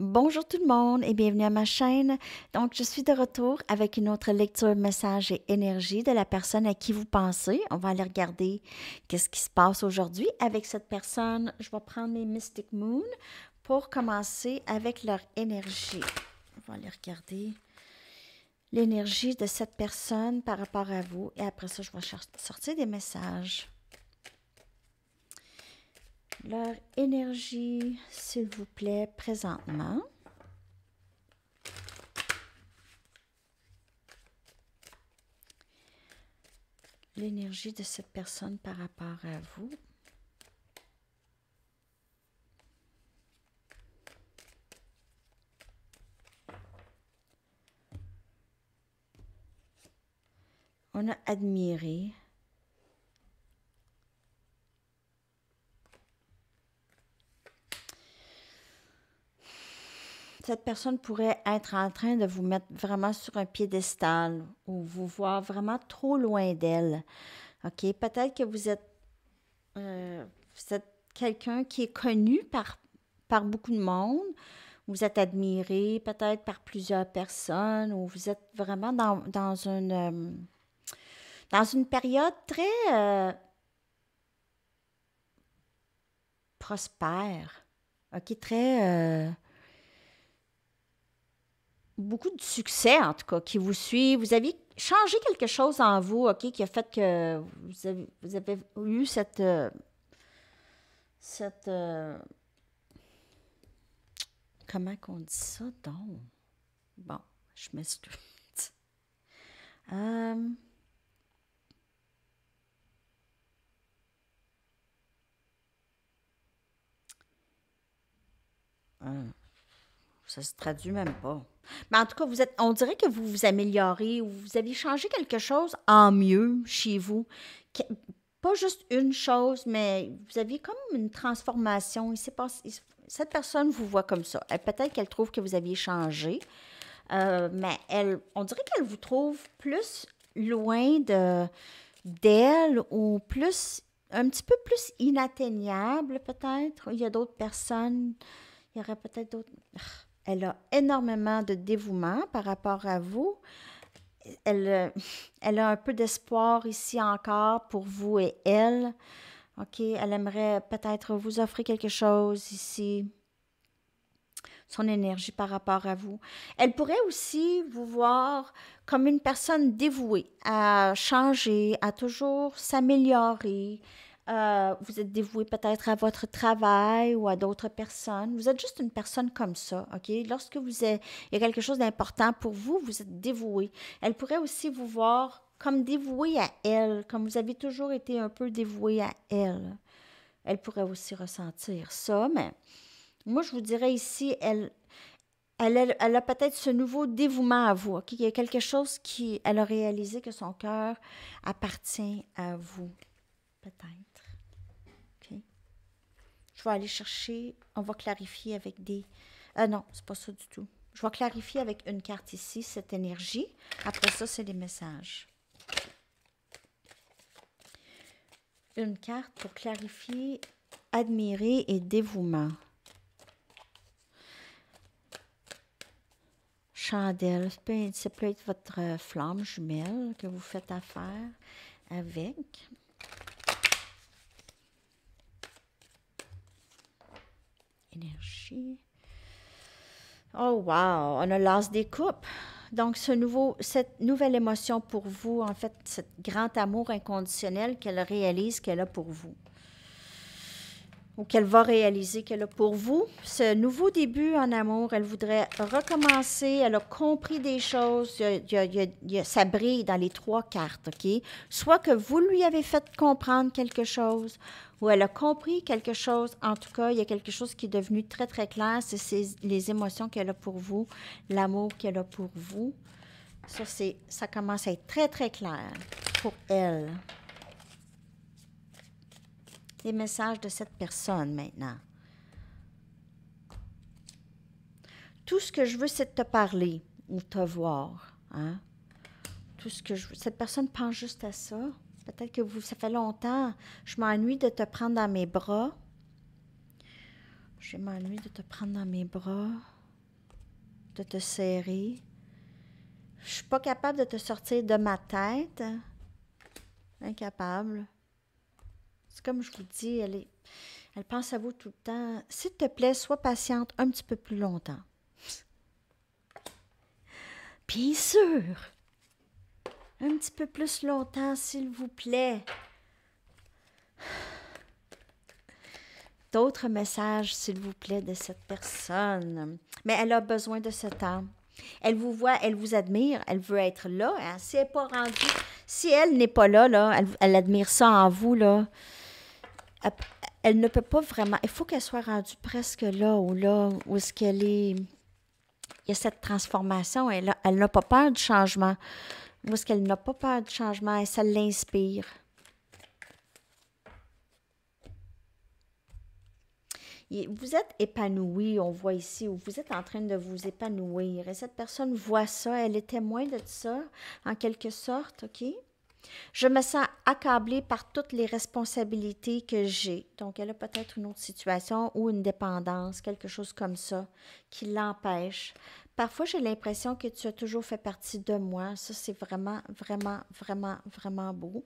Bonjour tout le monde et bienvenue à ma chaîne. Donc, je suis de retour avec une autre lecture, message et énergie de la personne à qui vous pensez. On va aller regarder qu'est-ce qui se passe aujourd'hui avec cette personne. Je vais prendre mes Mystic Moon pour commencer avec leur énergie. On va aller regarder l'énergie de cette personne par rapport à vous et après ça, je vais sortir des messages. Leur énergie, s'il vous plaît, présentement. L'énergie de cette personne par rapport à vous. On a admiré. Cette personne pourrait être en train de vous mettre vraiment sur un piédestal ou vous voir vraiment trop loin d'elle. OK? Peut-être que vous êtes quelqu'un qui est connu par beaucoup de monde. Vous êtes admiré peut-être par plusieurs personnes ou vous êtes vraiment dans une période très prospère. OK? Très... beaucoup de succès, en tout cas, qui vous suit. Vous avez changé quelque chose en vous, OK, qui a fait que vous avez eu comment qu'on dit ça, donc? Bon, je m'excuse. Euh, ça se traduit même pas. Mais en tout cas, on dirait que vous vous améliorez ou vous avez changé quelque chose en mieux chez vous. Pas juste une chose, mais vous aviez comme une transformation. Cette personne vous voit comme ça. Peut-être qu'elle trouve que vous aviez changé, mais on dirait qu'elle vous trouve plus loin d'elle ou un petit peu plus inatteignable, peut-être. Il y a d'autres personnes, il y aurait peut-être d'autres. Elle a énormément de dévouement par rapport à vous. Elle a un peu d'espoir ici encore pour vous et elle. OK, elle aimerait peut-être vous offrir quelque chose ici. Son énergie par rapport à vous. Elle pourrait aussi vous voir comme une personne dévouée à changer, à toujours s'améliorer. Vous êtes dévoué peut-être à votre travail ou à d'autres personnes. Vous êtes juste une personne comme ça, OK? Lorsque il y a quelque chose d'important pour vous, vous êtes dévoué. Elle pourrait aussi vous voir comme dévoué à elle, comme vous avez toujours été un peu dévoué à elle. Elle pourrait aussi ressentir ça, mais moi, je vous dirais ici, elle a peut-être ce nouveau dévouement à vous. OK? Il y a quelque chose elle a réalisé que son cœur appartient à vous. Peut-être. OK? Je vais aller chercher, on va clarifier avec des... non, c'est pas ça du tout. Je vais clarifier avec une carte ici, cette énergie. Après ça, c'est les messages. Une carte pour clarifier, admirer et dévouement. Chandelle, ça peut être votre flamme jumelle que vous faites affaire avec. Énergie. Oh wow, on a l'as des coupes. Donc cette nouvelle émotion pour vous, en fait, ce grand amour inconditionnel qu'elle réalise qu'elle a pour vous. Ou qu'elle va réaliser qu'elle a pour vous. Ce nouveau début en amour, elle voudrait recommencer, elle a compris des choses, ça brille dans les 3 cartes, OK? Soit que vous lui avez fait comprendre quelque chose, ou elle a compris quelque chose, en tout cas, il y a quelque chose qui est devenu très, très clair, c'est les émotions qu'elle a pour vous, l'amour qu'elle a pour vous. Ça commence à être très, très clair pour elle. Les messages de cette personne maintenant. Tout ce que je veux, c'est de te parler ou te voir. Hein? Tout ce que je veux. Cette personne pense juste à ça. Peut-être que ça fait longtemps. Je m'ennuie de te prendre dans mes bras. Je m'ennuie de te prendre dans mes bras. de te serrer. Je suis pas capable de te sortir de ma tête. Incapable. C'est comme je vous dis, elle pense à vous tout le temps. S'il te plaît, sois patiente un petit peu plus longtemps. Bien sûr. Un petit peu plus longtemps, s'il vous plaît. D'autres messages, s'il vous plaît, de cette personne. Mais elle a besoin de ce temps. Elle vous voit, elle vous admire, elle veut être là. Hein? Si elle n'est pas rendue, si elle n'est pas là, elle admire ça en vous, là. Elle ne peut pas vraiment. Il faut qu'elle soit rendue presque là, où est-ce qu'elle est. Il y a cette transformation. Elle n'a pas peur du changement. Où est-ce qu'elle n'a pas peur du changement et ça l'inspire. Vous êtes épanoui, on voit ici, ou vous êtes en train de vous épanouir. Et cette personne voit ça, elle est témoin de ça, en quelque sorte, OK? Je me sens accablée par toutes les responsabilités que j'ai. Donc, elle a peut-être une autre situation ou une dépendance, quelque chose comme ça, qui l'empêche. Parfois, j'ai l'impression que tu as toujours fait partie de moi. Ça, c'est vraiment, vraiment, vraiment, vraiment beau.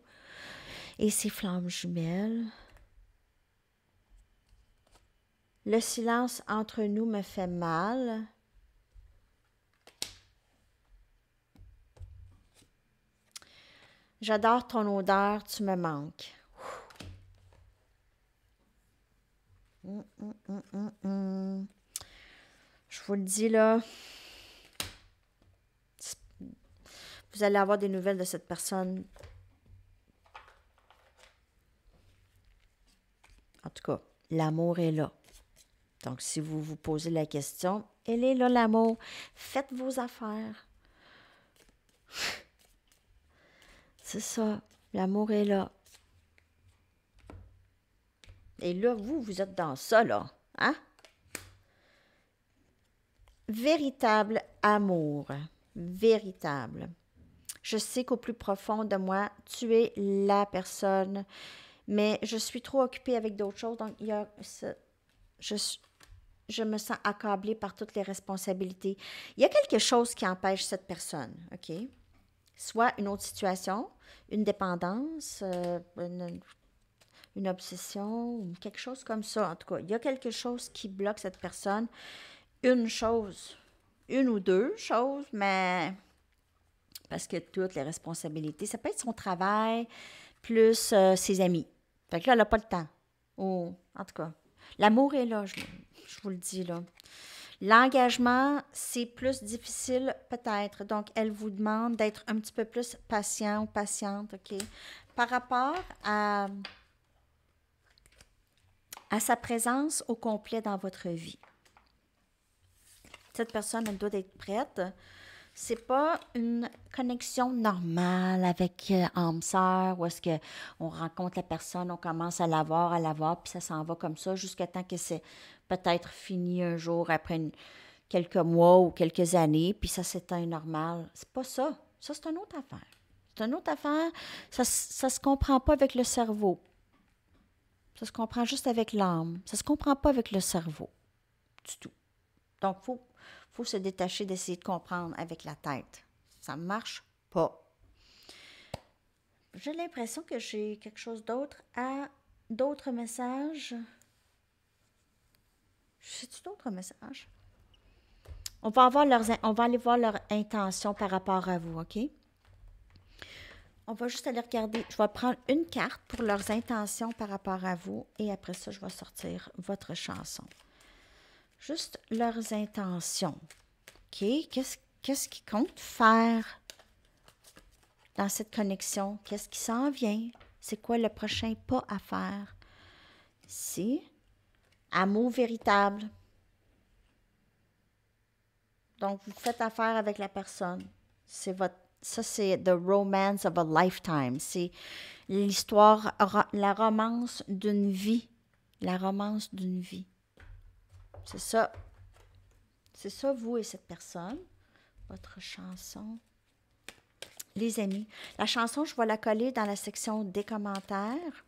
Et ces flammes jumelles. Le silence entre nous me fait mal. J'adore ton odeur, tu me manques. Je vous le dis là, vous allez avoir des nouvelles de cette personne. En tout cas, l'amour est là. Donc, si vous vous posez la question, elle est là, l'amour. Faites vos affaires. C'est ça. L'amour est là. Et là, vous êtes dans ça, là. Hein? Véritable amour. Véritable. Je sais qu'au plus profond de moi, tu es la personne, mais je suis trop occupée avec d'autres choses. Donc, il y a je me sens accablée par toutes les responsabilités. Il y a quelque chose qui empêche cette personne, OK? Soit une autre situation, une dépendance, une obsession, ou quelque chose comme ça. En tout cas, il y a quelque chose qui bloque cette personne. Une chose, une ou deux choses, mais parce que toutes les responsabilités, ça peut être son travail plus ses amis. Fait que là, elle n'a pas le temps. Ou, en tout cas, l'amour est là, je vous le dis, là. L'engagement, c'est plus difficile peut-être. Donc, elle vous demande d'être un petit peu plus patient ou patiente, OK? Par rapport à sa présence au complet dans votre vie. Cette personne, elle doit être prête. C'est pas une connexion normale avec âme sœur, où est-ce qu'on rencontre la personne, on commence à la voir, puis ça s'en va comme ça jusqu'à temps que c'est peut-être fini un jour après quelques mois ou quelques années, puis ça s'éteint normal. C'est pas ça. Ça, c'est une autre affaire. C'est une autre affaire. Ça se comprend pas avec le cerveau. Ça se comprend juste avec l'âme. Ça se comprend pas avec le cerveau. Du tout. Donc, faut se détacher d'essayer de comprendre avec la tête. Ça ne marche pas. J'ai l'impression que j'ai quelque chose d'autre d'autres messages. J'ai-tu d'autres messages? On va aller voir leur intention par rapport à vous, OK? On va juste aller regarder. Je vais prendre une carte pour leurs intentions par rapport à vous et après ça, je vais sortir votre chanson. Juste leurs intentions. OK? Qu'est-ce qu'ils comptent faire dans cette connexion? Qu'est-ce qui s'en vient? C'est quoi le prochain pas à faire? Ici, amour véritable. Donc, vous faites affaire avec la personne. Ça, c'est the romance of a lifetime. C'est l'histoire, la romance d'une vie. La romance d'une vie. C'est ça. C'est ça, vous et cette personne. Votre chanson. Les amis. La chanson, je vais la coller dans la section des commentaires.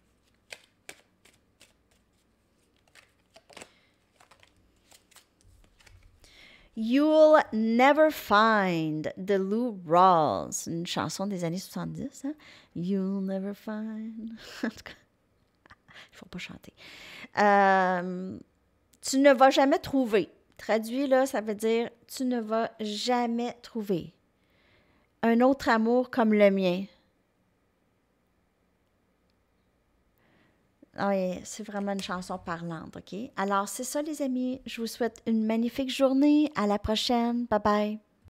You'll Never Find de Lou Rawls. Une chanson des années 70. Hein? You'll never find. En tout cas, il ne faut pas chanter. Tu ne vas jamais trouver. Traduit, là, ça veut dire tu ne vas jamais trouver un autre amour comme le mien. Oui, c'est vraiment une chanson parlante, OK? Alors, c'est ça, les amis. Je vous souhaite une magnifique journée. À la prochaine. Bye bye.